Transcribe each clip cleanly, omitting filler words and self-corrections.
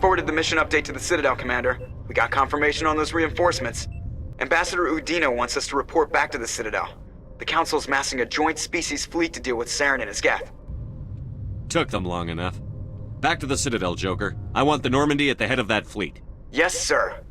forwarded the mission update to the Citadel, Commander. We got confirmation on those reinforcements. Ambassador Udina wants us to report back to the Citadel. The Council's massing a joint species fleet to deal with Saren and his Geth. Took them long enough. Back to the Citadel, Joker. I want the Normandy at the head of that fleet. Yes, sir.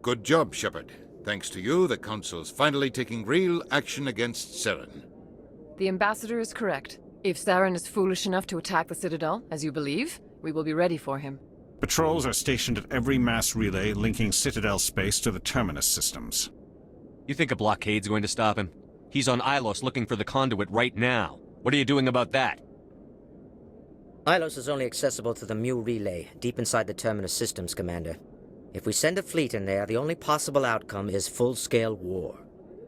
Good job, Shepard. Thanks to you, the Council's finally taking real action against Saren. The Ambassador is correct. If Saren is foolish enough to attack the Citadel, as you believe, we will be ready for him. Patrols are stationed at every mass relay linking Citadel space to the Terminus systems. You think a blockade's going to stop him? He's on Ilos looking for the conduit right now. What are you doing about that? Ilos is only accessible to the Mu relay, deep inside the Terminus systems, Commander. If we send a fleet in there, the only possible outcome is full-scale war.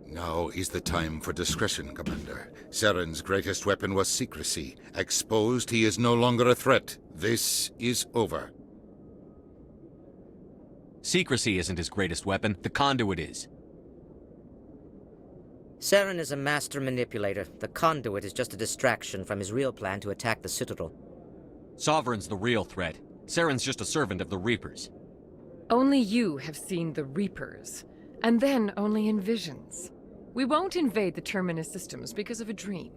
Now is the time for discretion, Commander. Saren's greatest weapon was secrecy. Exposed, he is no longer a threat. This is over. Secrecy isn't his greatest weapon. The conduit is. Saren is a master manipulator. The conduit is just a distraction from his real plan to attack the Citadel. Sovereign's the real threat. Saren's just a servant of the Reapers. Only you have seen the Reapers, and then only in visions. We won't invade the Terminus systems because of a dream.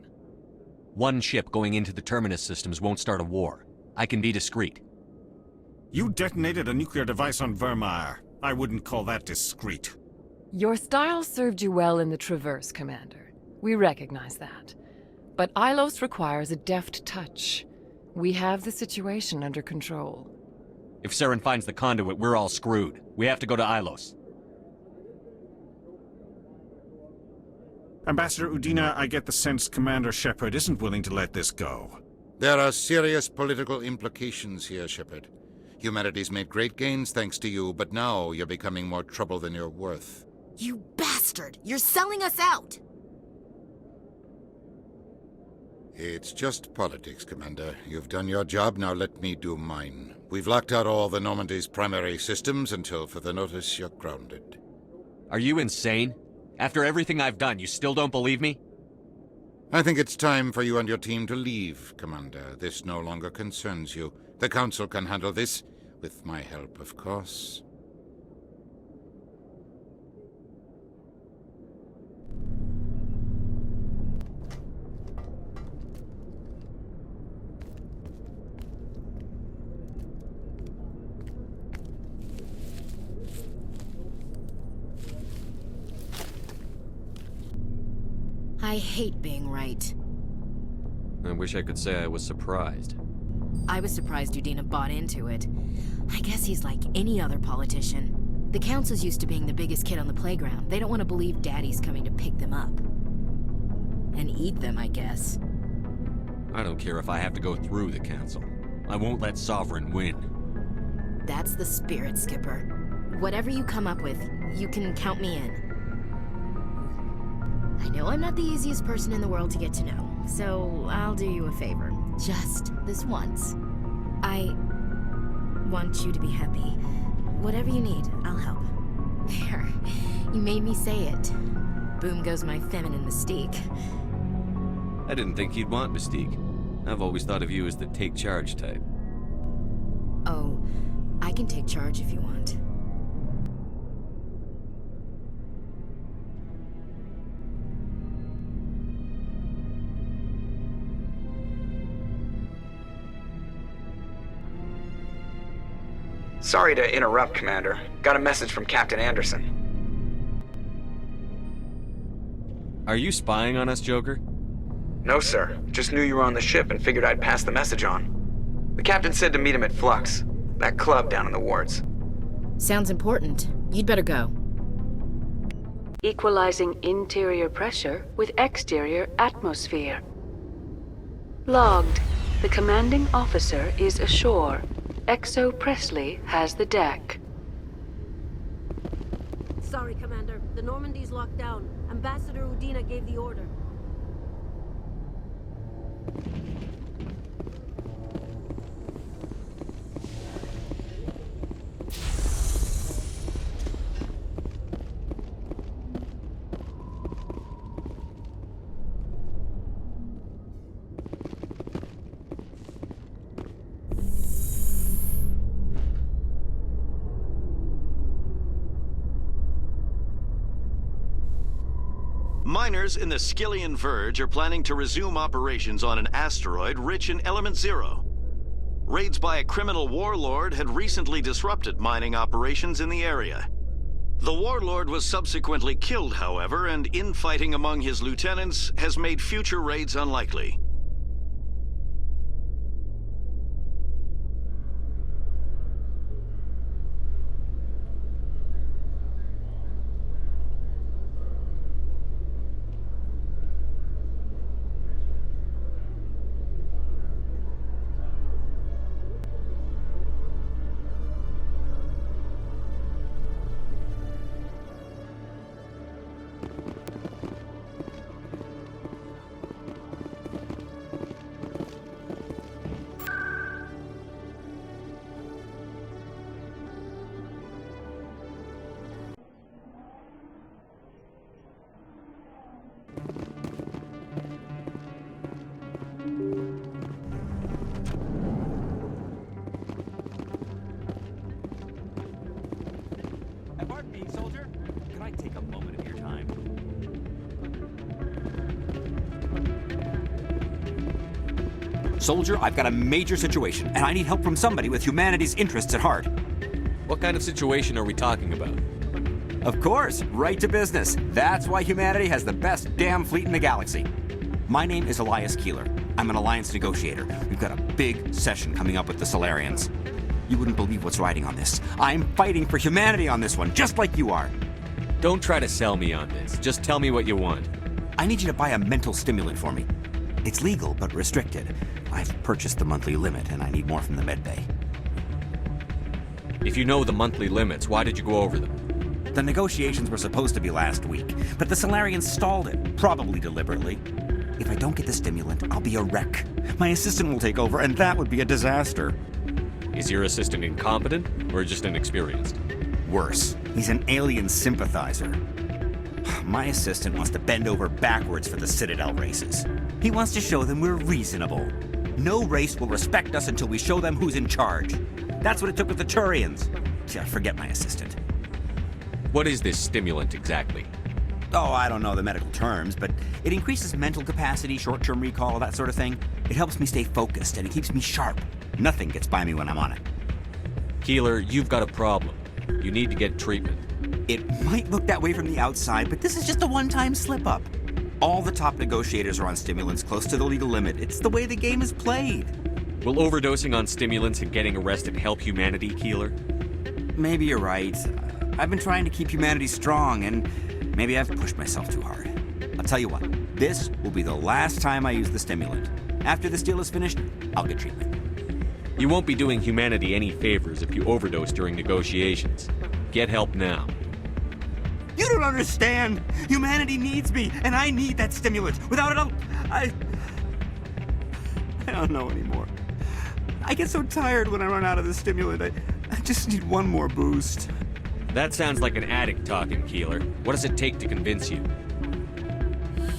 One ship going into the Terminus systems won't start a war. I can be discreet. You detonated a nuclear device on Vermeer. I wouldn't call that discreet. Your style served you well in the Traverse, Commander. We recognize that. But Ilos requires a deft touch. We have the situation under control. If Saren finds the conduit, we're all screwed. We have to go to Ilos. Ambassador Udina, I get the sense Commander Shepard isn't willing to let this go. There are serious political implications here, Shepard. Humanity's made great gains thanks to you, but now you're becoming more trouble than you're worth. You bastard! You're selling us out! It's just politics, Commander. You've done your job, now let me do mine. We've locked out all the Normandy's primary systems until further notice you're grounded. Are you insane? After everything I've done, you still don't believe me? I think it's time for you and your team to leave, Commander. This no longer concerns you. The Council can handle this, with my help, of course. I hate being right. I wish I could say I was surprised. I was surprised Udina bought into it. I guess he's like any other politician. The Council's used to being the biggest kid on the playground. They don't want to believe Daddy's coming to pick them up. And eat them, I guess. I don't care if I have to go through the Council. I won't let Sovereign win. That's the spirit, Skipper. Whatever you come up with, you can count me in. I know I'm not the easiest person in the world to get to know, so I'll do you a favor. Just this once. I want you to be happy. Whatever you need, I'll help. There. You made me say it. Boom goes my feminine mystique. I didn't think you'd want Mystique. I've always thought of you as the take-charge type. Oh, I can take charge if you want. Sorry to interrupt, Commander. Got a message from Captain Anderson. Are you spying on us, Joker? No, sir. Just knew you were on the ship and figured I'd pass the message on. The captain said to meet him at Flux, that club down in the wards. Sounds important. You'd better go. Equalizing interior pressure with exterior atmosphere. Logged. The commanding officer is ashore. Exo Presley has the deck. Sorry, Commander. The Normandy's locked down. Ambassador Udina gave the order. Miners in the Skyllian Verge are planning to resume operations on an asteroid rich in Element Zero. Raids by a criminal warlord had recently disrupted mining operations in the area. The warlord was subsequently killed, however, and infighting among his lieutenants has made future raids unlikely. Pardon me, soldier. Can I take a moment of your time? Soldier, I've got a major situation, and I need help from somebody with humanity's interests at heart. What kind of situation are we talking about? Of course, right to business. That's why humanity has the best damn fleet in the galaxy. My name is Elias Keeler. I'm an Alliance negotiator. We've got a big session coming up with the Solarians. You wouldn't believe what's riding on this. I'm fighting for humanity on this one, just like you are. Don't try to sell me on this. Just tell me what you want. I need you to buy a mental stimulant for me. It's legal, but restricted. I've purchased the monthly limit, and I need more from the medbay. If you know the monthly limits, why did you go over them? The negotiations were supposed to be last week, but the Solarians stalled it, probably deliberately. If I don't get the stimulant, I'll be a wreck. My assistant will take over, and that would be a disaster. Is your assistant incompetent, or just inexperienced? Worse, he's an alien sympathizer. My assistant wants to bend over backwards for the Citadel races. He wants to show them we're reasonable. No race will respect us until we show them who's in charge. That's what it took with the Turians. Forget my assistant. What is this stimulant exactly? Oh, I don't know the medical terms, but it increases mental capacity, short-term recall, that sort of thing. It helps me stay focused, and it keeps me sharp. Nothing gets by me when I'm on it. Keeler, you've got a problem. You need to get treatment. It might look that way from the outside, but this is just a one-time slip-up. All the top negotiators are on stimulants close to the legal limit. It's the way the game is played. Will overdosing on stimulants and getting arrested help humanity, Keeler? Maybe you're right. I've been trying to keep humanity strong, and maybe I've pushed myself too hard. I'll tell you what, this will be the last time I use the stimulant. After this deal is finished, I'll get treatment. You won't be doing humanity any favors if you overdose during negotiations. Get help now. You don't understand! Humanity needs me, and I need that stimulant. Without it, I don't know anymore. I get so tired when I run out of the stimulant. I just need one more boost. That sounds like an addict talking, Keeler. What does it take to convince you?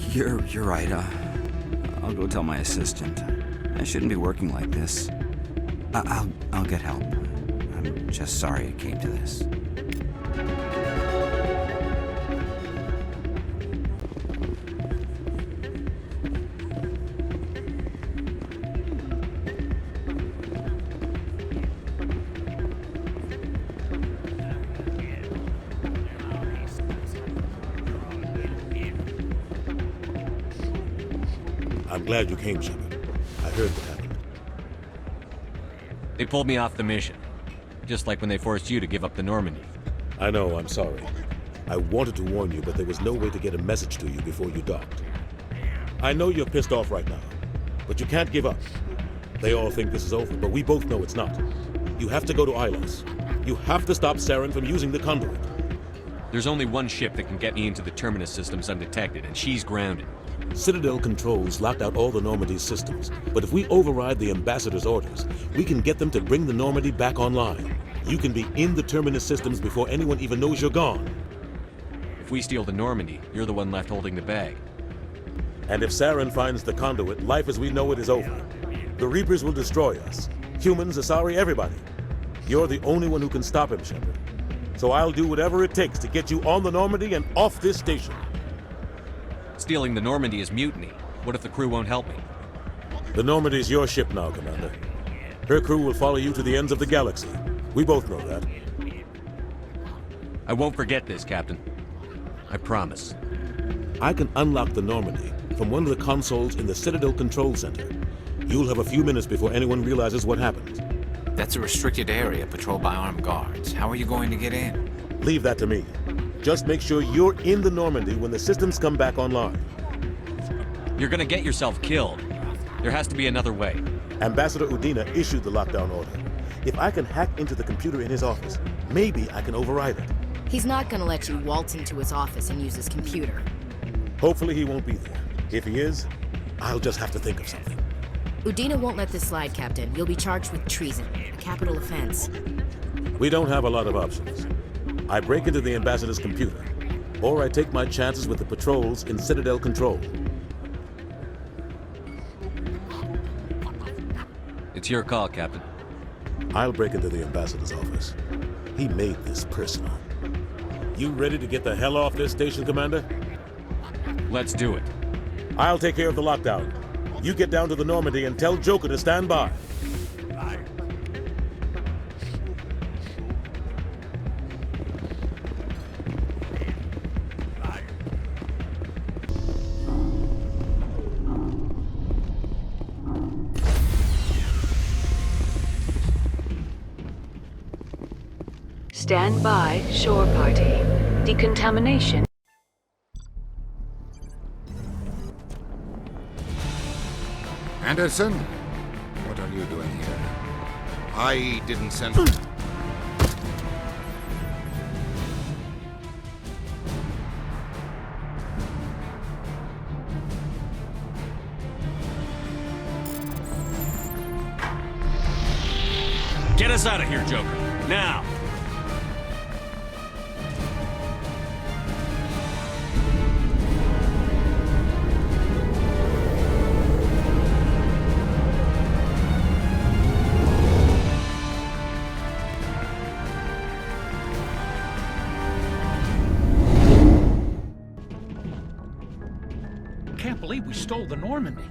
You're right. I'll go tell my assistant. I shouldn't be working like this. I'll get help. I'm just sorry it came to this. I'm glad you came, Shepard. I heard what happened. They pulled me off the mission. Just like when they forced you to give up the Normandy. I know, I'm sorry. I wanted to warn you, but there was no way to get a message to you before you docked. I know you're pissed off right now, but you can't give up. They all think this is over, but we both know it's not. You have to go to Ilos. You have to stop Saren from using the conduit. There's only one ship that can get me into the Terminus systems undetected, and she's grounded. Citadel controls locked out all the Normandy's systems, but if we override the Ambassador's orders, we can get them to bring the Normandy back online. You can be in the Terminus systems before anyone even knows you're gone. If we steal the Normandy, you're the one left holding the bag. And if Saren finds the conduit, life as we know it is over. The Reapers will destroy us. Humans, Asari, everybody. You're the only one who can stop him, Shepard. So I'll do whatever it takes to get you on the Normandy and off this station. Stealing the Normandy is mutiny. What if the crew won't help me? The Normandy's your ship now, Commander. Her crew will follow you to the ends of the galaxy. We both know that. I won't forget this, Captain. I promise. I can unlock the Normandy from one of the consoles in the Citadel Control Center. You'll have a few minutes before anyone realizes what happened. That's a restricted area patrolled by armed guards. How are you going to get in? Leave that to me. Just make sure you're in the Normandy when the systems come back online. You're gonna get yourself killed. There has to be another way. Ambassador Udina issued the lockdown order. If I can hack into the computer in his office, maybe I can override it. He's not gonna let you waltz into his office and use his computer. Hopefully he won't be there. If he is, I'll just have to think of something. Udina won't let this slide, Captain. You'll be charged with treason, a capital offense. We don't have a lot of options. I break into the Ambassador's computer, or I take my chances with the patrols in Citadel Control. It's your call, Captain. I'll break into the Ambassador's office. He made this personal. You ready to get the hell off this station, Commander? Let's do it. I'll take care of the lockdown. You get down to the Normandy and tell Joker to stand by. Stand by, shore party. Decontamination. Anderson? What are you doing here? I didn't send... Get us out of here, Joker. Now! Can't believe we stole the Normandy.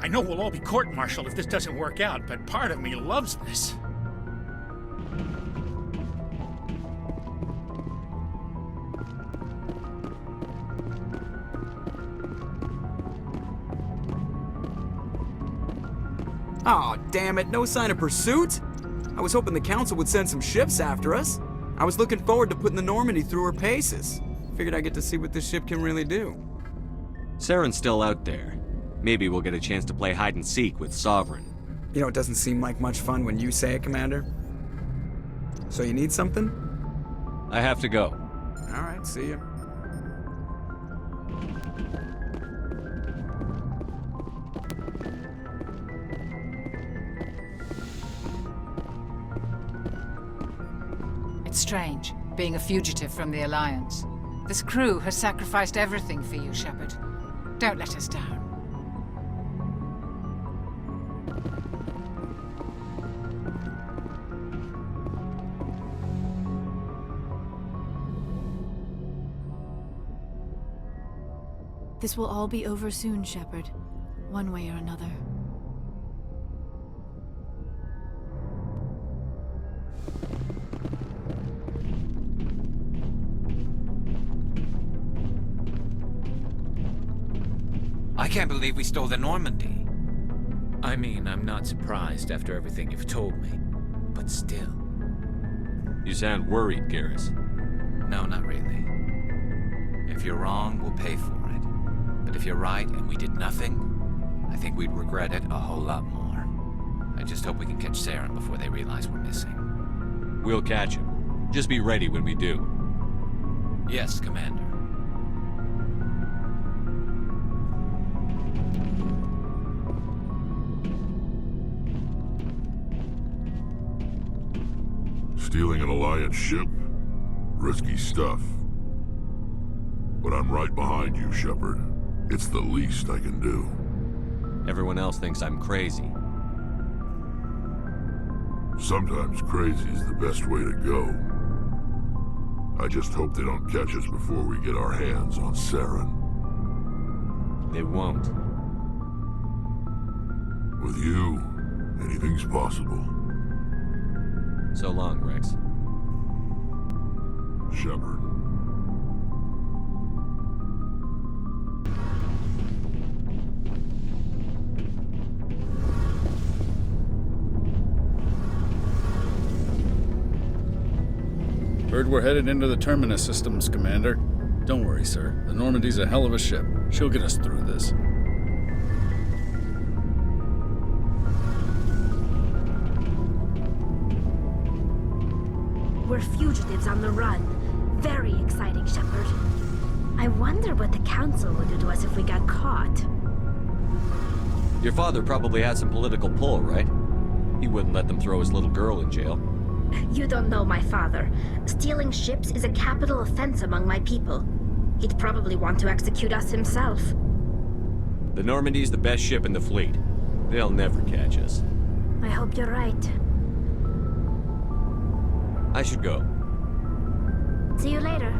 I know we'll all be court-martialed if this doesn't work out, but part of me loves this. Aw, damn it, no sign of pursuit? I was hoping the Council would send some ships after us. I was looking forward to putting the Normandy through her paces. Figured I'd get to see what this ship can really do. Saren's still out there. Maybe we'll get a chance to play hide-and-seek with Sovereign. You know, it doesn't seem like much fun when you say it, Commander. So you need something? I have to go. Alright, see ya. It's strange, being a fugitive from the Alliance. This crew has sacrificed everything for you, Shepard. Don't let us down. This will all be over soon, Shepard. One way or another. I can't believe we stole the Normandy. I mean, I'm not surprised after everything you've told me, but still. You sound worried, Garrus. No, not really. If you're wrong, we'll pay for it. But if you're right and we did nothing, I think we'd regret it a whole lot more. I just hope we can catch Saren before they realize we're missing. We'll catch him. Just be ready when we do. Yes, Commander. Stealing an Alliance ship? Risky stuff. But I'm right behind you, Shepard. It's the least I can do. Everyone else thinks I'm crazy. Sometimes crazy is the best way to go. I just hope they don't catch us before we get our hands on Saren. They won't. With you, anything's possible. So long, Rex. Shepard. Heard we're headed into the Terminus systems, Commander. Don't worry, sir. The Normandy's a hell of a ship. She'll get us through this. We're fugitives on the run. Very exciting, Shepard. I wonder what the Council would do to us if we got caught. Your father probably had some political pull, right? He wouldn't let them throw his little girl in jail. You don't know my father. Stealing ships is a capital offense among my people. He'd probably want to execute us himself. The Normandy's the best ship in the fleet. They'll never catch us. I hope you're right. I should go. See you later.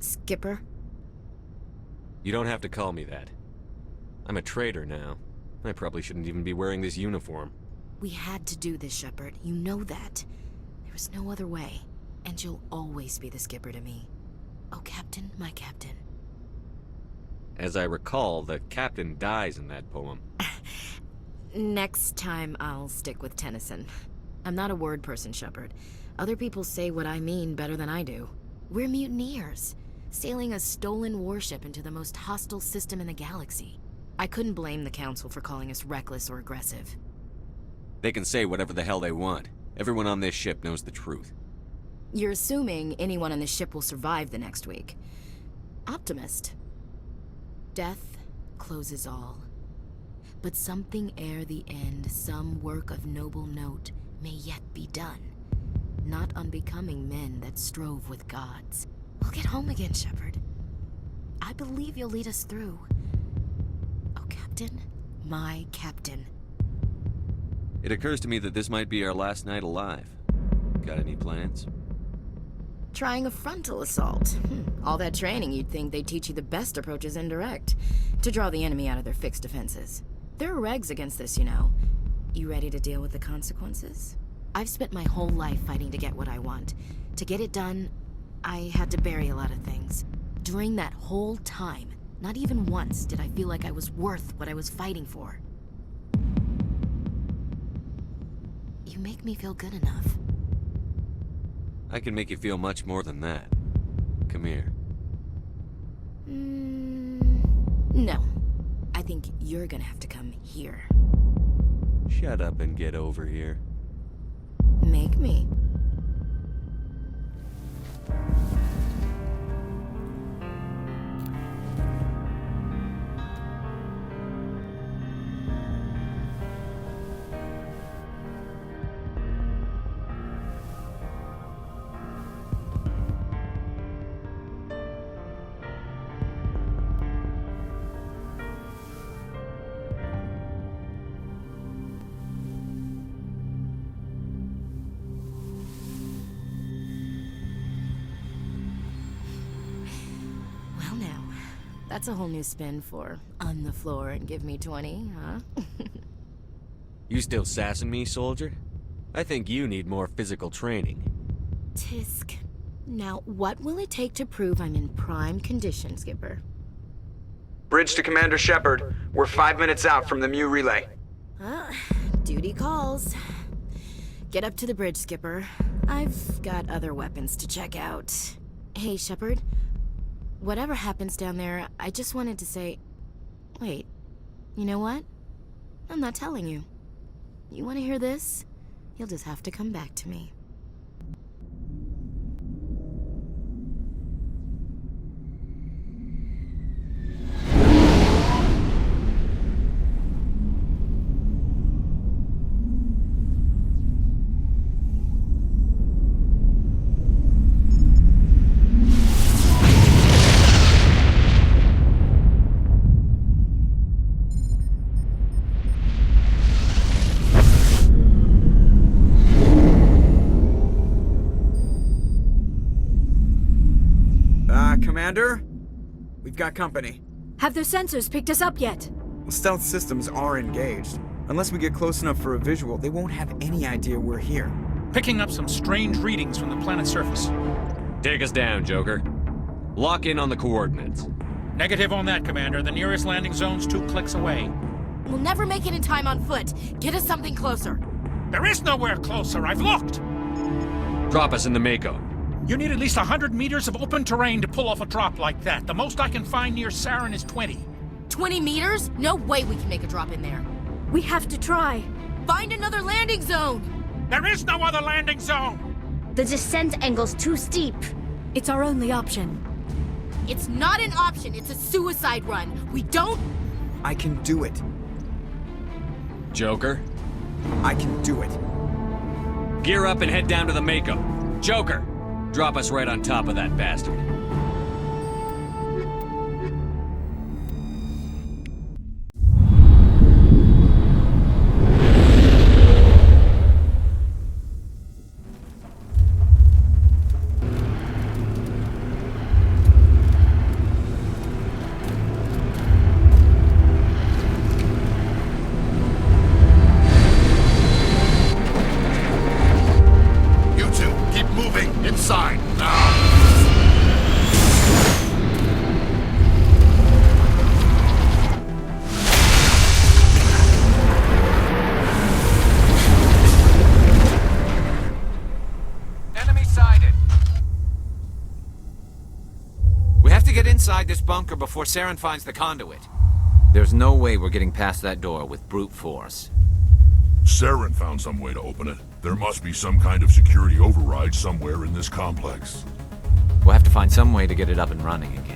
Skipper? You don't have to call me that. I'm a traitor now. I probably shouldn't even be wearing this uniform. We had to do this, Shepard. You know that. There was no other way. And you'll always be the skipper to me. Oh, Captain, my captain. As I recall, the captain dies in that poem. Next time, I'll stick with Tennyson. I'm not a word person, Shepard. Other people say what I mean better than I do. We're mutineers, sailing a stolen warship into the most hostile system in the galaxy. I couldn't blame the Council for calling us reckless or aggressive. They can say whatever the hell they want. Everyone on this ship knows the truth. You're assuming anyone on this ship will survive the next week. Optimist. Death closes all. But something ere the end, some work of noble note, may yet be done. Not unbecoming men that strove with gods. We'll get home again, Shepard. I believe you'll lead us through. Oh, Captain, my captain. It occurs to me that this might be our last night alive. Got any plans? Trying a frontal assault. All that training, you'd think they'd teach you the best approaches indirect, to draw the enemy out of their fixed defenses. There are regs against this, you know. You ready to deal with the consequences? I've spent my whole life fighting to get what I want. To get it done, I had to bury a lot of things. During that whole time, not even once did I feel like I was worth what I was fighting for. You make me feel good enough. I can make you feel much more than that. Come here. No. I think you're gonna have to come here. Shut up and get over here. Make me. That's a whole new spin for on the floor and give me 20, huh? You still sassing me, soldier? I think you need more physical training. Tisk. Now, what will it take to prove I'm in prime condition, Skipper? Bridge to Commander Shepard. We're 5 minutes out from the Mu relay. Duty calls. Get up to the bridge, Skipper. I've got other weapons to check out. Hey, Shepard. Whatever happens down there, I just wanted to say... Wait, you know what? I'm not telling you. You want to hear this? You'll just have to come back to me. Commander? We've got company. Have their sensors picked us up yet? Stealth systems are engaged. Unless we get close enough for a visual, they won't have any idea we're here. Picking up some strange readings from the planet's surface. Take us down, Joker. Lock in on the coordinates. Negative on that, Commander. The nearest landing zone's 2 clicks away. We'll never make it in time on foot. Get us something closer. There is nowhere closer. I've looked. Drop us in the Mako. You need at least 100 meters of open terrain to pull off a drop like that. The most I can find near Saren is 20. 20 meters? No way we can make a drop in there. We have to try. Find another landing zone! There is no other landing zone! The descent angle's too steep. It's our only option. It's not an option, it's a suicide run. We don't... I can do it. Joker? I can do it. Gear up and head down to the Mako. Joker! Drop us right on top of that bastard. Inside this bunker before Saren finds the conduit. There's no way we're getting past that door with brute force. Saren found some way to open it. There must be some kind of security override somewhere in this complex. We'll have to find some way to get it up and running again.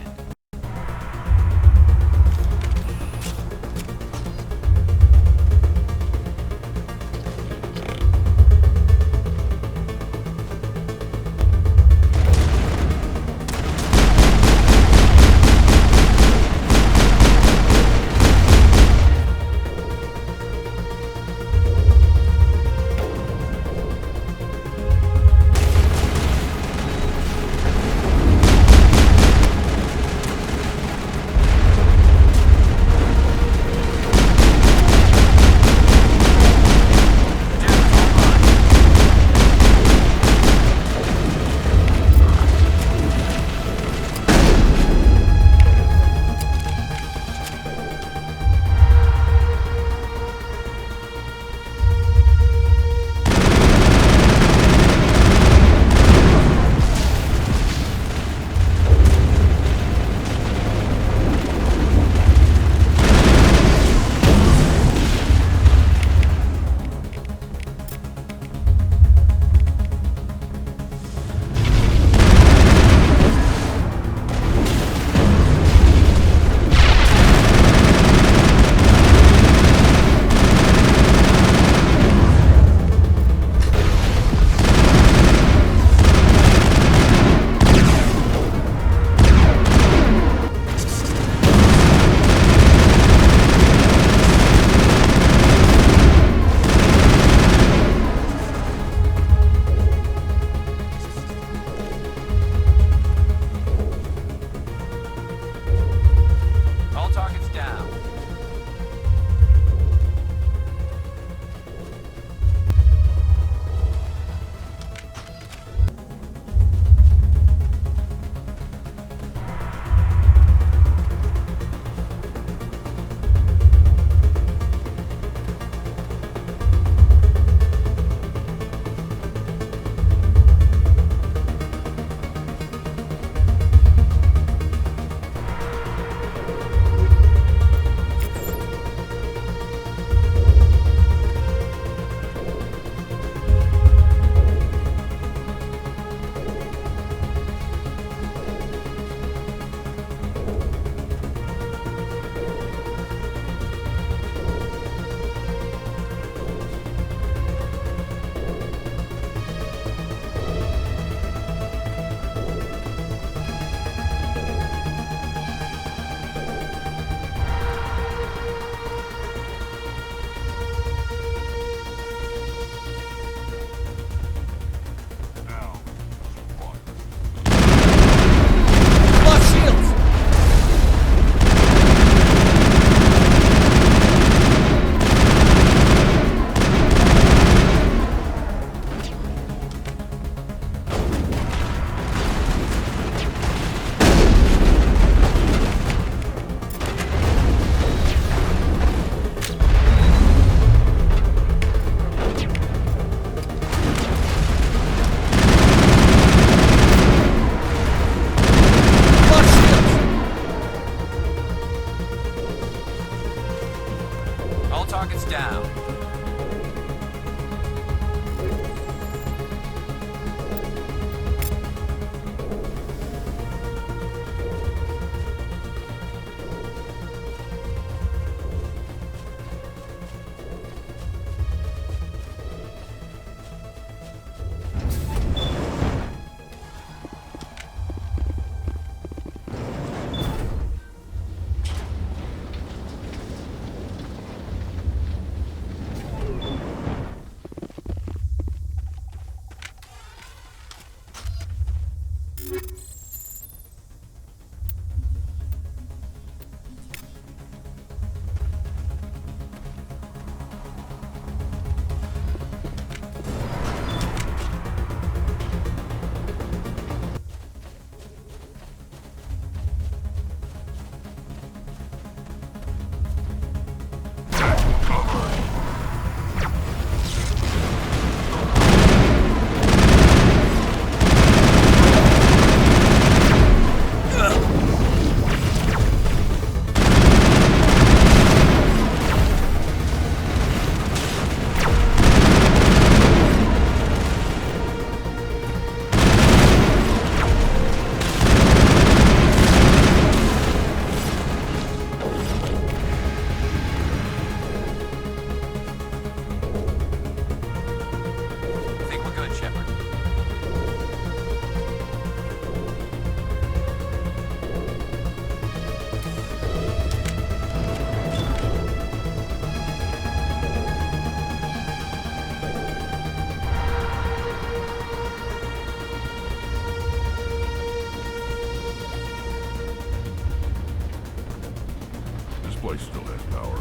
place still has power.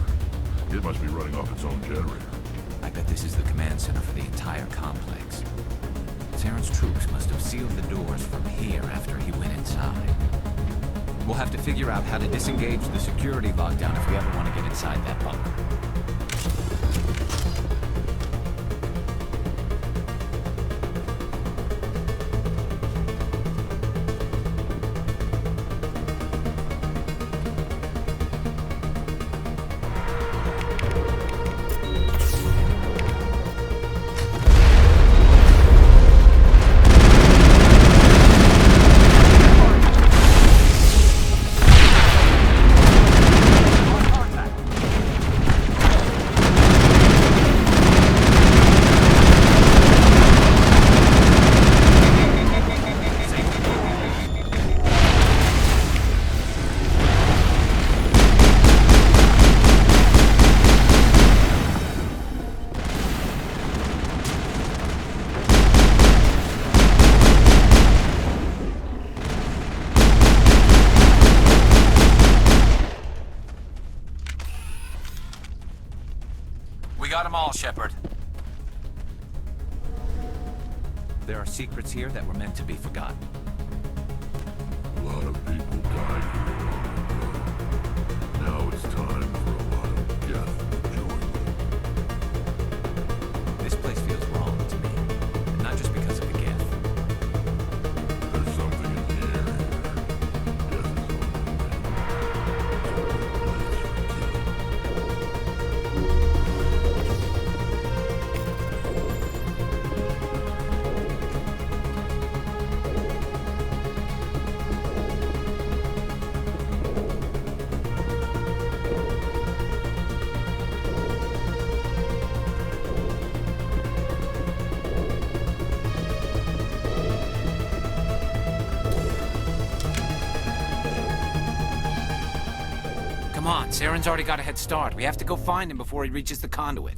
It must be running off its own generator. I bet this is the command center for the entire complex. Saren's troops must have sealed the doors from here after he went inside. We'll have to figure out how to disengage the security lockdown if we ever want to get inside that bunker. Shepard. There are secrets here that were meant to be forgotten. A lot of people died here long ago. Now it's time for a lot of death to join them. This place feels wrong to me, and not just because of the gift. There's something in the air here. Death is on the way. Saren's already got a head start. We have to go find him before he reaches the conduit.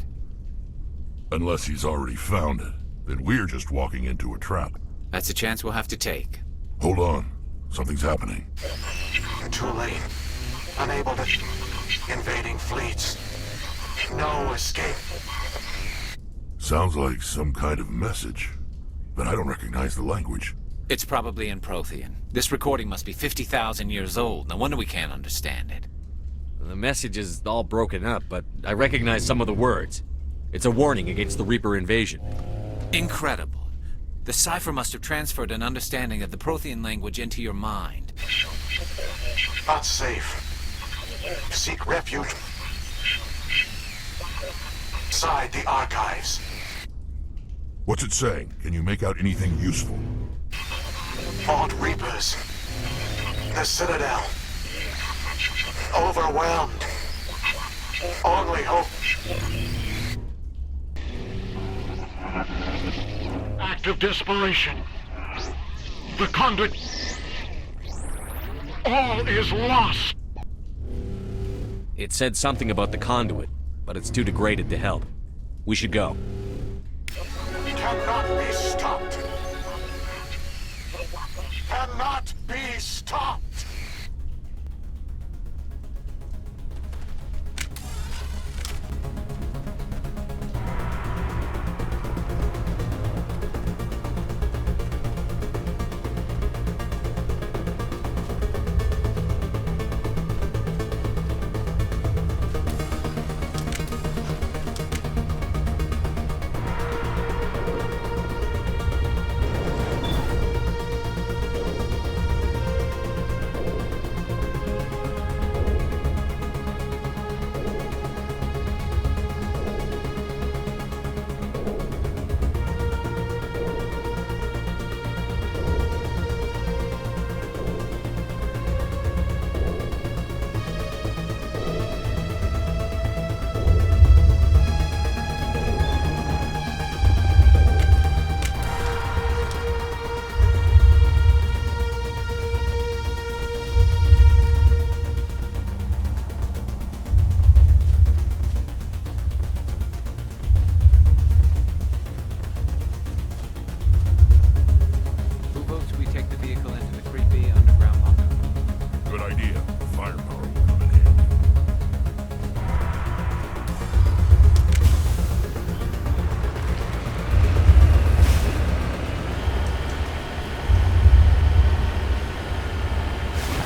Unless he's already found it, then we're just walking into a trap. That's a chance we'll have to take. Hold on. Something's happening. Too late. Unable to... Invading fleets. No escape. Sounds like some kind of message, but I don't recognize the language. It's probably in Prothean. This recording must be 50,000 years old. No wonder we can't understand it. The message is all broken up, but I recognize some of the words. It's a warning against the Reaper invasion. Incredible. The cipher must have transferred an understanding of the Prothean language into your mind. Not safe. Seek refuge inside the archives. What's it saying? Can you make out anything useful? Fought Reapers. The Citadel. Overwhelmed. Only hope. Act of desperation. The conduit. All is lost. It said something about the conduit, but it's too degraded to help. We should go. Cannot be stopped. Cannot be stopped.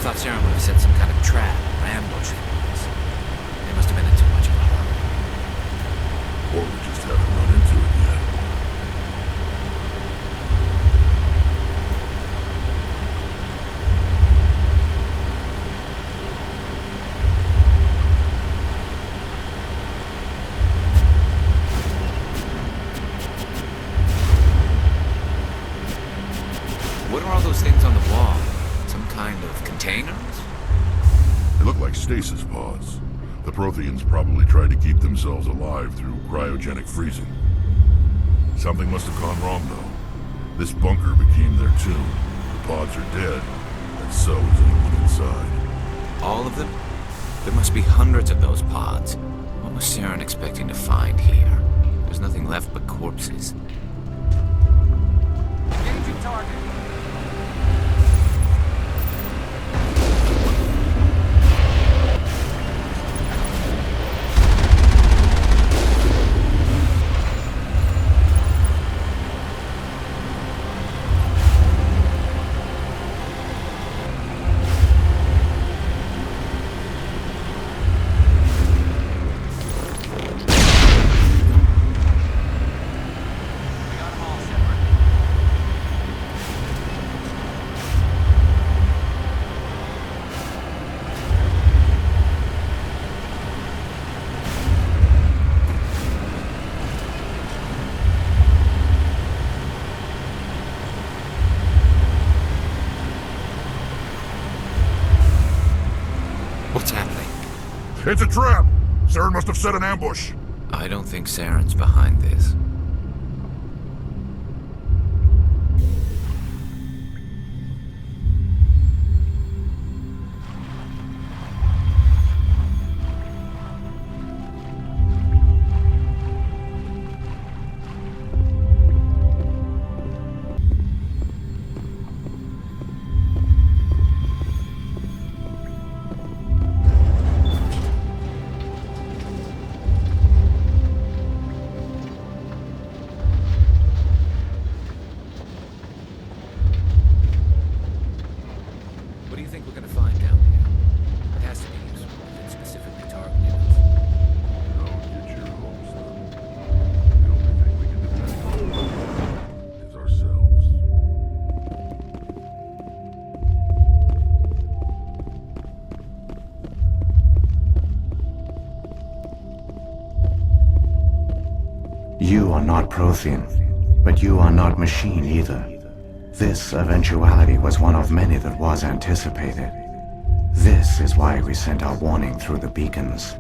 thought Saren would have set some kind of trap or ambush for us. They must have been in too much of a hurry. Or we just haven't run into it yet. What are all those things on the wall? Some kind of containers? They look like stasis pods. The Protheans probably tried to keep themselves alive through cryogenic freezing. Something must have gone wrong, though. This bunker became their tomb. The pods are dead, and so is anyone inside. All of them? There must be hundreds of those pods. What was Saren expecting to find here? There's nothing left but corpses. Engaging target. What's happening? It's a trap! Saren must have set an ambush. I don't think Saren's behind this. What do you think we're gonna find down here? It has to be useful if it's specifically targeted us. Don't get your hopes up. The only thing we can depend on is ourselves. You are not Prothean, but you are not machine either. This eventuality was one of many that was anticipated. This is why we sent our warning through the beacons.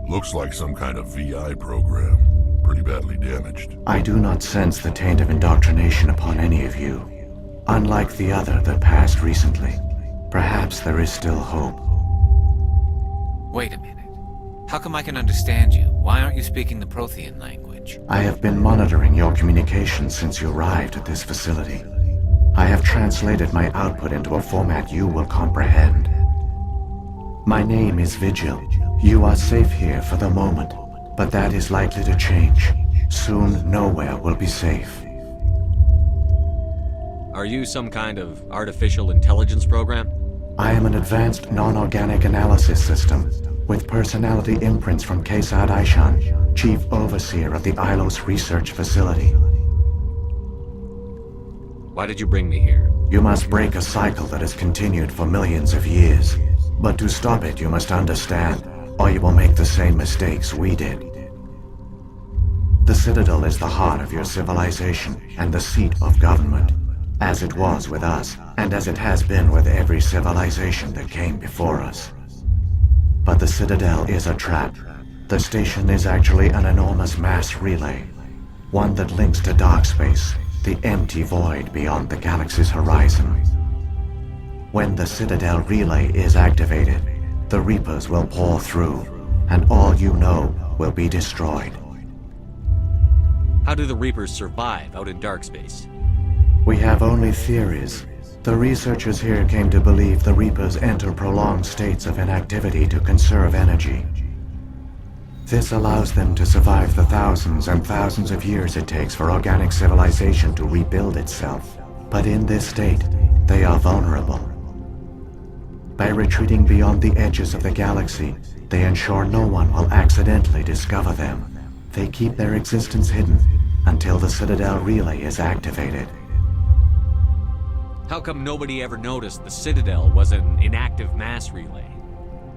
Looks like some kind of VI program. Pretty badly damaged. I do not sense the taint of indoctrination upon any of you. Unlike the other that passed recently, perhaps there is still hope. Wait a minute. How come I can understand you? Why aren't you speaking the Prothean language? I have been monitoring your communications since you arrived at this facility. I have translated my output into a format you will comprehend. My name is Vigil. You are safe here for the moment, but that is likely to change. Soon, nowhere will be safe. Are you some kind of artificial intelligence program? I am an advanced non-organic analysis system, with personality imprints from Kesad Aishan, Chief Overseer of the Ilos Research Facility. Why did you bring me here? You must break a cycle that has continued for millions of years. But to stop it, you must understand, or you will make the same mistakes we did. The Citadel is the heart of your civilization and the seat of government, as it was with us, and as it has been with every civilization that came before us. But the Citadel is a trap. The station is actually an enormous mass relay, one that links to dark space, the empty void beyond the galaxy's horizon. When the Citadel relay is activated, the Reapers will pour through, and all you know will be destroyed. How do the Reapers survive out in dark space? We have only theories. The researchers here came to believe the Reapers enter prolonged states of inactivity to conserve energy. This allows them to survive the thousands and thousands of years it takes for organic civilization to rebuild itself. But in this state, they are vulnerable. By retreating beyond the edges of the galaxy, they ensure no one will accidentally discover them. They keep their existence hidden until the Citadel relay is activated. How come nobody ever noticed the Citadel was an inactive mass relay?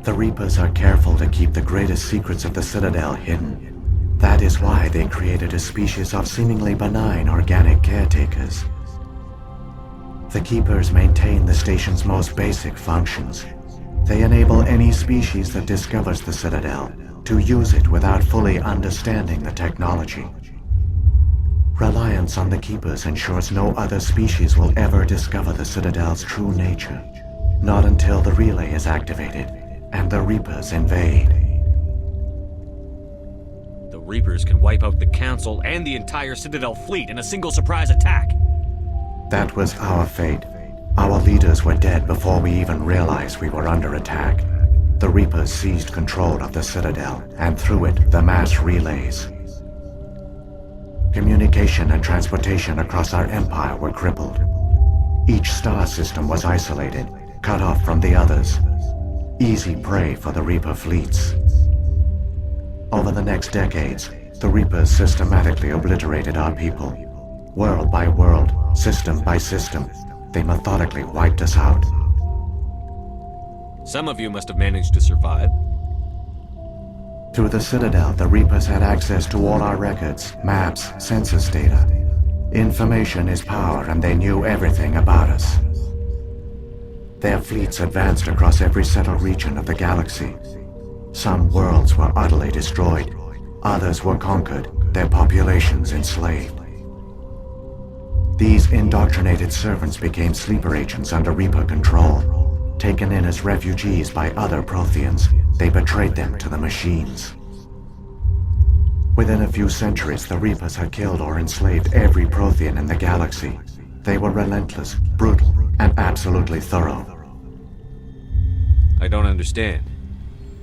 The Reapers are careful to keep the greatest secrets of the Citadel hidden. That is why they created a species of seemingly benign organic caretakers. The Keepers maintain the station's most basic functions. They enable any species that discovers the Citadel to use it without fully understanding the technology. Reliance on the Keepers ensures no other species will ever discover the Citadel's true nature. Not until the relay is activated and the Reapers invade. The Reapers can wipe out the Council and the entire Citadel fleet in a single surprise attack. That was our fate. Our leaders were dead before we even realized we were under attack. The Reapers seized control of the Citadel, and through it, the mass relays. Communication and transportation across our empire were crippled. Each star system was isolated, cut off from the others. Easy prey for the Reaper fleets. Over the next decades, the Reapers systematically obliterated our people. World by world, system by system, they methodically wiped us out. Some of you must have managed to survive. Through the Citadel, the Reapers had access to all our records, maps, census data. Information is power, and they knew everything about us. Their fleets advanced across every settled region of the galaxy. Some worlds were utterly destroyed. Others were conquered, their populations enslaved. These indoctrinated servants became sleeper agents under Reaper control. Taken in as refugees by other Protheans, they betrayed them to the machines. Within a few centuries, the Reapers had killed or enslaved every Prothean in the galaxy. They were relentless, brutal, and absolutely thorough. I don't understand.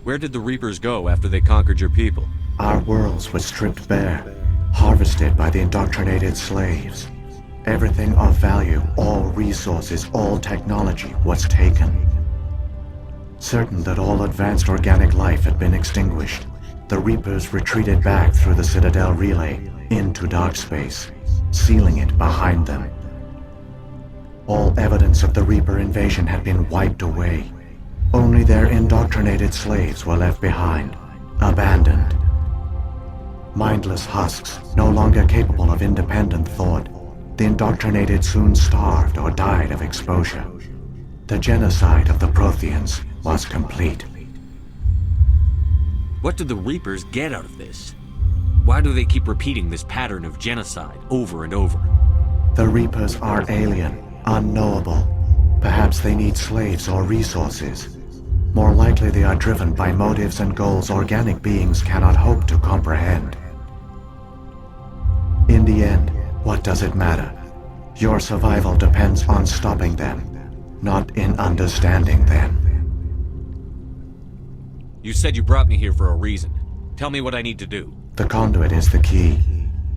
Where did the Reapers go after they conquered your people? Our worlds were stripped bare, harvested by the indoctrinated slaves. Everything of value, all resources, all technology was taken. Certain that all advanced organic life had been extinguished, the Reapers retreated back through the Citadel relay into dark space, sealing it behind them. All evidence of the Reaper invasion had been wiped away. Only their indoctrinated slaves were left behind, abandoned. Mindless husks, no longer capable of independent thought, the indoctrinated soon starved or died of exposure. The genocide of the Protheans was complete. What do the Reapers get out of this? Why do they keep repeating this pattern of genocide over and over? The Reapers are alien, unknowable. Perhaps they need slaves or resources. More likely they are driven by motives and goals organic beings cannot hope to comprehend. In the end, what does it matter? Your survival depends on stopping them, not in understanding them. You said you brought me here for a reason. Tell me what I need to do. The conduit is the key.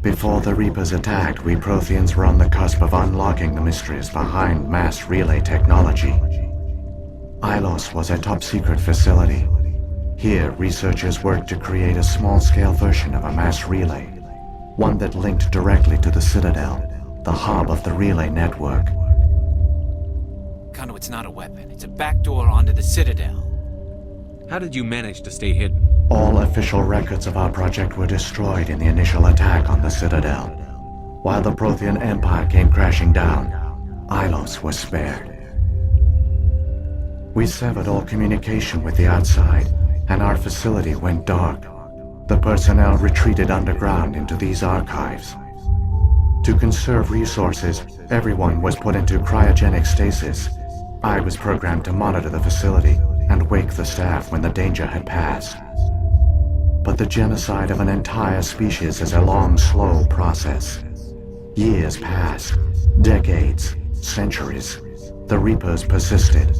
Before the Reapers attacked, we Protheans were on the cusp of unlocking the mysteries behind mass relay technology. Ilos was a top-secret facility. Here, researchers worked to create a small-scale version of a mass relay, one that linked directly to the Citadel, the hub of the relay network. Conduit's not a weapon. It's a backdoor onto the Citadel. How did you manage to stay hidden? All official records of our project were destroyed in the initial attack on the Citadel. While the Prothean Empire came crashing down, Ilos was spared. We severed all communication with the outside, and our facility went dark. The personnel retreated underground into these archives. To conserve resources, everyone was put into cryogenic stasis. I was programmed to monitor the facility and wake the staff when the danger had passed. But the genocide of an entire species is a long, slow process. Years passed, decades, centuries. The Reapers persisted,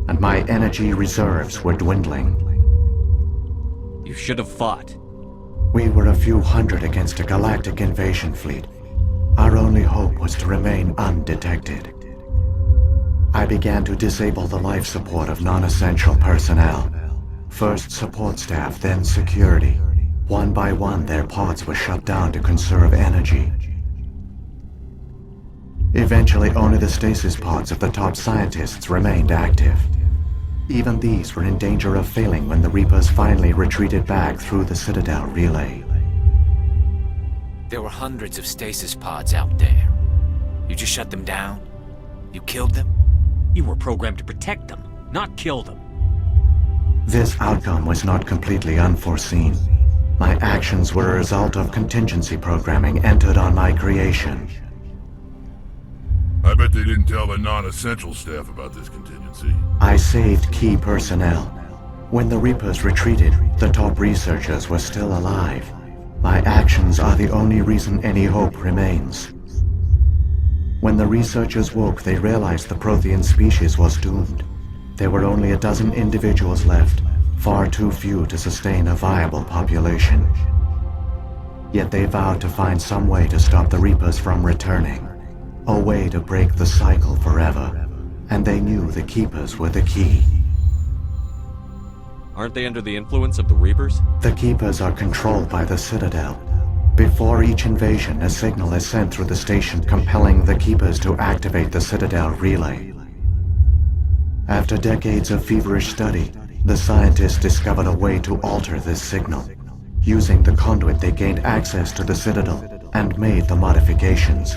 and my energy reserves were dwindling. You should have fought. We were a few hundred against a galactic invasion fleet. Our only hope was to remain undetected. I began to disable the life support of non-essential personnel. First support staff, then security. One by one, their pods were shut down to conserve energy. Eventually, only the stasis pods of the top scientists remained active. Even these were in danger of failing when the Reapers finally retreated back through the Citadel relay. There were hundreds of stasis pods out there. You just shut them down? You killed them? You were programmed to protect them, not kill them. This outcome was not completely unforeseen. My actions were a result of contingency programming entered on my creation. I bet they didn't tell the non-essential staff about this contingency. I saved key personnel. When the Reapers retreated, the top researchers were still alive. My actions are the only reason any hope remains. When the researchers woke, they realized the Prothean species was doomed. There were only a dozen individuals left, far too few to sustain a viable population. Yet they vowed to find some way to stop the Reapers from returning. A way to break the cycle forever. And they knew the Keepers were the key. Aren't they under the influence of the Reapers? The Keepers are controlled by the Citadel. Before each invasion, a signal is sent through the station compelling the Keepers to activate the Citadel relay. After decades of feverish study, the scientists discovered a way to alter this signal. Using the conduit, they gained access to the Citadel and made the modifications.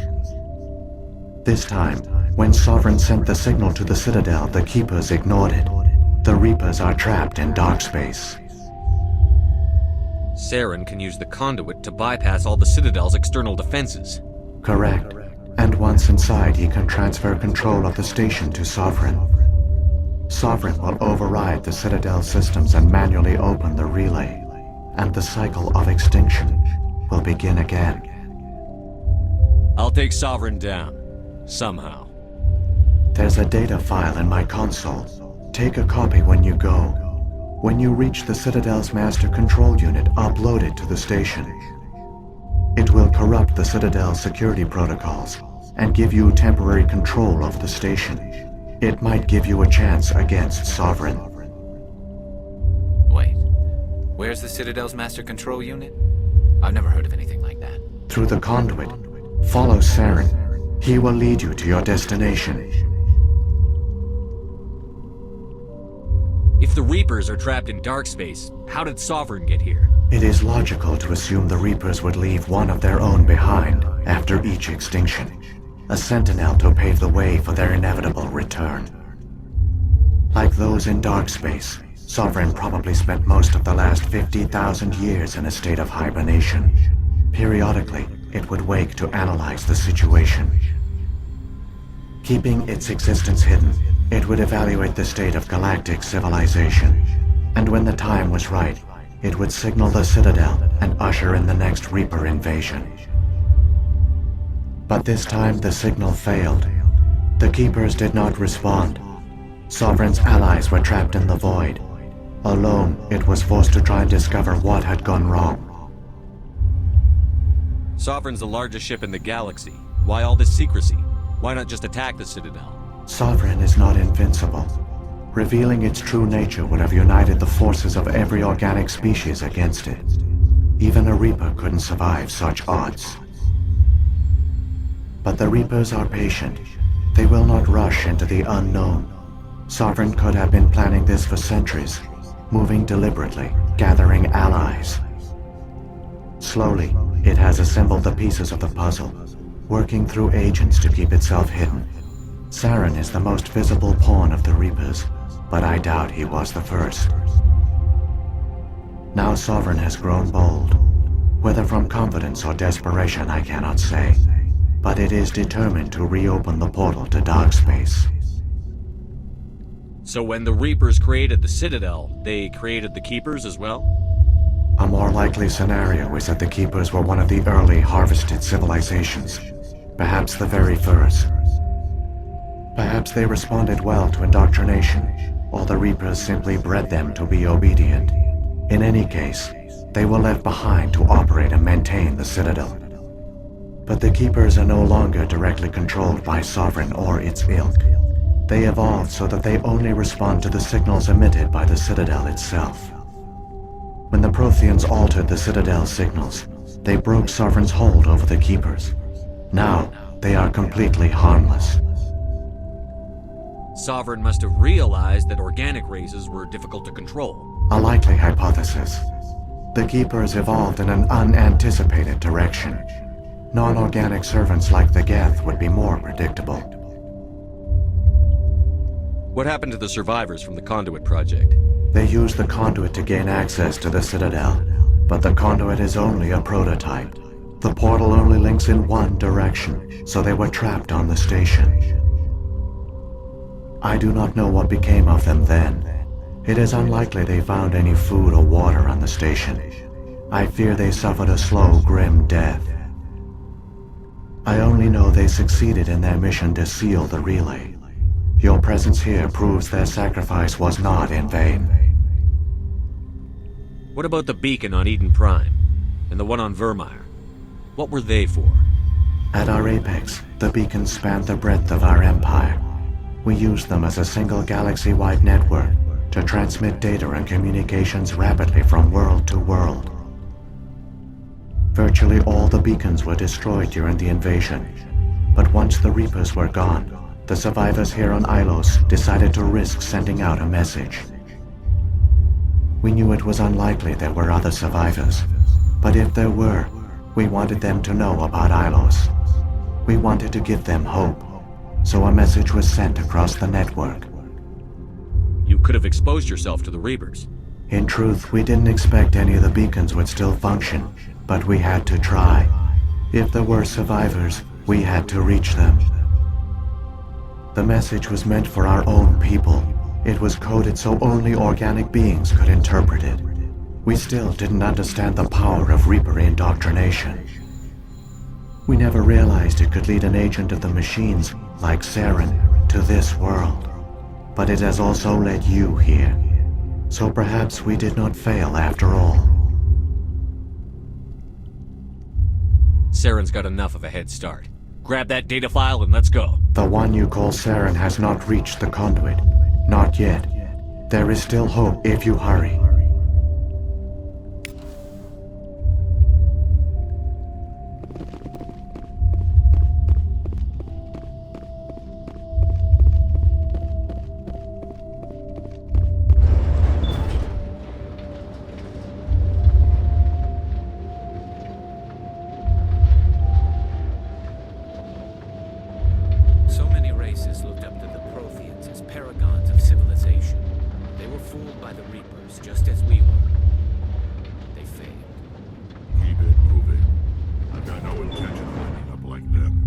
This time, when Sovereign sent the signal to the Citadel, the Keepers ignored it. The Reapers are trapped in dark space. Saren can use the conduit to bypass all the Citadel's external defenses. Correct. And once inside, he can transfer control of the station to Sovereign. Sovereign will override the Citadel systems and manually open the relay. And the cycle of extinction will begin again. I'll take Sovereign down. Somehow. There's a data file in my console. Take a copy when you go. When you reach the Citadel's master control unit, upload it to the station. It will corrupt the Citadel's security protocols and give you temporary control of the station. It might give you a chance against Sovereign. Wait. Where's the Citadel's master control unit? I've never heard of anything like that. Through the conduit. Follow Saren. He will lead you to your destination. If the Reapers are trapped in dark space, how did Sovereign get here? It is logical to assume the Reapers would leave one of their own behind after each extinction. A sentinel to pave the way for their inevitable return. Like those in dark space, Sovereign probably spent most of the last 50,000 years in a state of hibernation. Periodically, it would wake to analyze the situation. Keeping its existence hidden, it would evaluate the state of galactic civilization. And when the time was right, it would signal the Citadel and usher in the next Reaper invasion. But this time the signal failed. The Keepers did not respond. Sovereign's allies were trapped in the void. Alone, it was forced to try and discover what had gone wrong. Sovereign's the largest ship in the galaxy. Why all this secrecy? Why not just attack the Citadel? Sovereign is not invincible. Revealing its true nature would have united the forces of every organic species against it. Even a Reaper couldn't survive such odds. But the Reapers are patient. They will not rush into the unknown. Sovereign could have been planning this for centuries, moving deliberately, gathering allies. Slowly, it has assembled the pieces of the puzzle, working through agents to keep itself hidden. Saren is the most visible pawn of the Reapers, but I doubt he was the first. Now Sovereign has grown bold. Whether from confidence or desperation, I cannot say. But it is determined to reopen the portal to dark space. So when the Reapers created the Citadel, they created the Keepers as well? A more likely scenario is that the Keepers were one of the early harvested civilizations. Perhaps the very first. Perhaps they responded well to indoctrination, or the Reapers simply bred them to be obedient. In any case, they were left behind to operate and maintain the Citadel. But the Keepers are no longer directly controlled by Sovereign or its ilk. They evolved so that they only respond to the signals emitted by the Citadel itself. When the Protheans altered the Citadel's signals, they broke Sovereign's hold over the Keepers. Now, they are completely harmless. Sovereign must have realized that organic races were difficult to control. A likely hypothesis. The Keepers evolved in an unanticipated direction. Non-organic servants like the Geth would be more predictable. What happened to the survivors from the Conduit project? They used the Conduit to gain access to the Citadel, but the Conduit is only a prototype. The portal only links in one direction, so they were trapped on the station. I do not know what became of them then. It is unlikely they found any food or water on the station. I fear they suffered a slow, grim death. I only know they succeeded in their mission to seal the relay. Your presence here proves their sacrifice was not in vain. What about the beacon on Eden Prime? And the one on Vermeer? What were they for? At our apex, the beacons spanned the breadth of our empire. We used them as a single galaxy-wide network to transmit data and communications rapidly from world to world. Virtually all the beacons were destroyed during the invasion, but once the Reapers were gone, the survivors here on Ilos decided to risk sending out a message. We knew it was unlikely there were other survivors, but if there were, we wanted them to know about Ilos. We wanted to give them hope, so a message was sent across the network. You could have exposed yourself to the Reapers. In truth, we didn't expect any of the beacons would still function, but we had to try. If there were survivors, we had to reach them. The message was meant for our own people. It was coded so only organic beings could interpret it. We still didn't understand the power of Reaper indoctrination. We never realized it could lead an agent of the machines, like Saren, to this world. But it has also led you here. So perhaps we did not fail after all. Saren's got enough of a head start. Grab that data file and let's go. The one you call Saren has not reached the Conduit. Not yet. There is still hope if you hurry. So many races looked up to the Protheans as paragons of civilization. They were fooled by the Reapers, just as we were. They failed. Keep it moving. I've got no intention of ending up like them.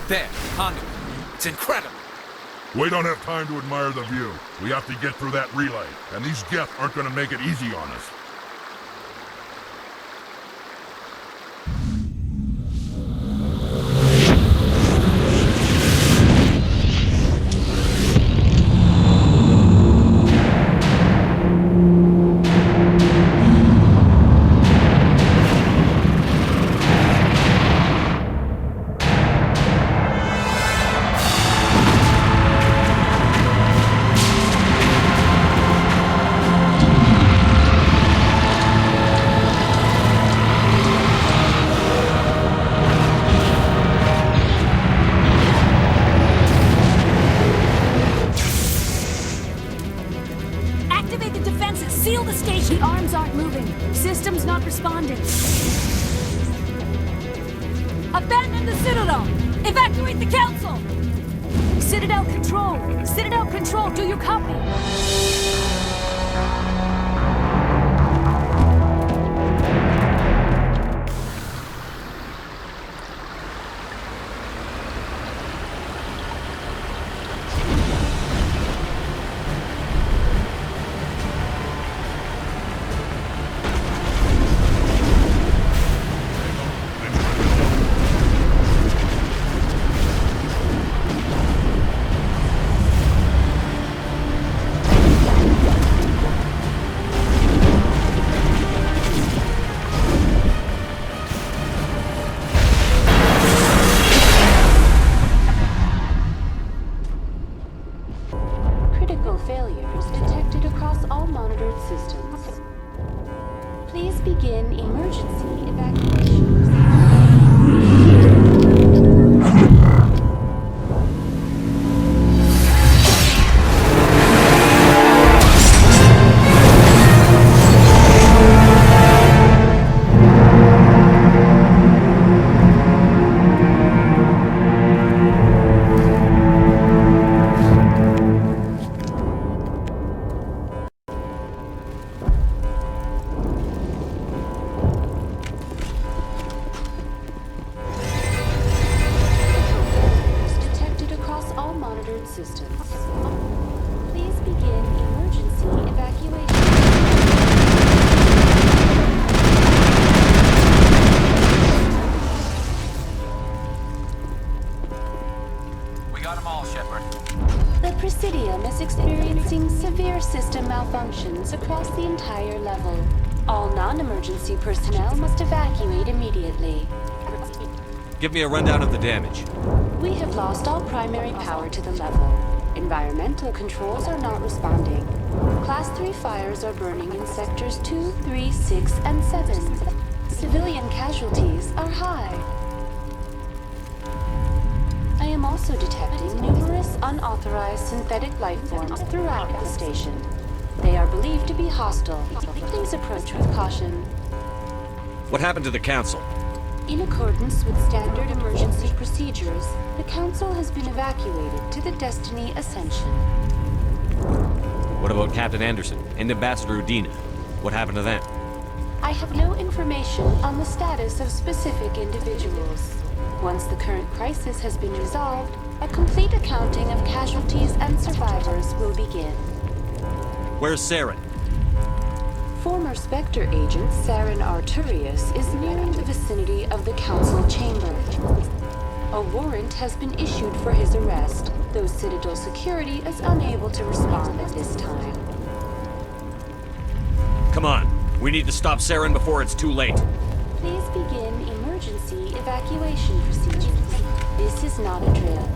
There, conduit. It's incredible. We don't have time to admire the view. We have to get through that relay, and these Geth aren't gonna make it easy on us. Activate the defenses! Seal the station! The arms aren't moving. Systems not responding. Abandon the Citadel! Evacuate the Council! Citadel Control! Citadel Control, do you copy? Critical failures detected across all monitored systems. Please begin emergency evacuation. Systems. Please begin emergency evacuation. We got them all, Shepard. The Presidium is experiencing severe system malfunctions across the entire level. All non-emergency personnel must evacuate immediately. Give me a rundown of the damage. We have lost all primary power to the level. Environmental controls are not responding. Class 3 fires are burning in sectors 2, 3, 6, and 7. Civilian casualties are high. I am also detecting numerous unauthorized synthetic life forms throughout the station. They are believed to be hostile. Please approach with caution. What happened to the Council? In accordance with standard emergency procedures, the Council has been evacuated to the Destiny Ascension. What about Captain Anderson and Ambassador Udina? What happened to them? I have no information on the status of specific individuals. Once the current crisis has been resolved, a complete accounting of casualties and survivors will begin. Where's Saren? Former Spectre agent Saren Arturius is nearing the vicinity of the Council chamber. A warrant has been issued for his arrest, though Citadel security is unable to respond at this time. Come on, we need to stop Saren before it's too late. Please begin emergency evacuation procedures. This is not a drill.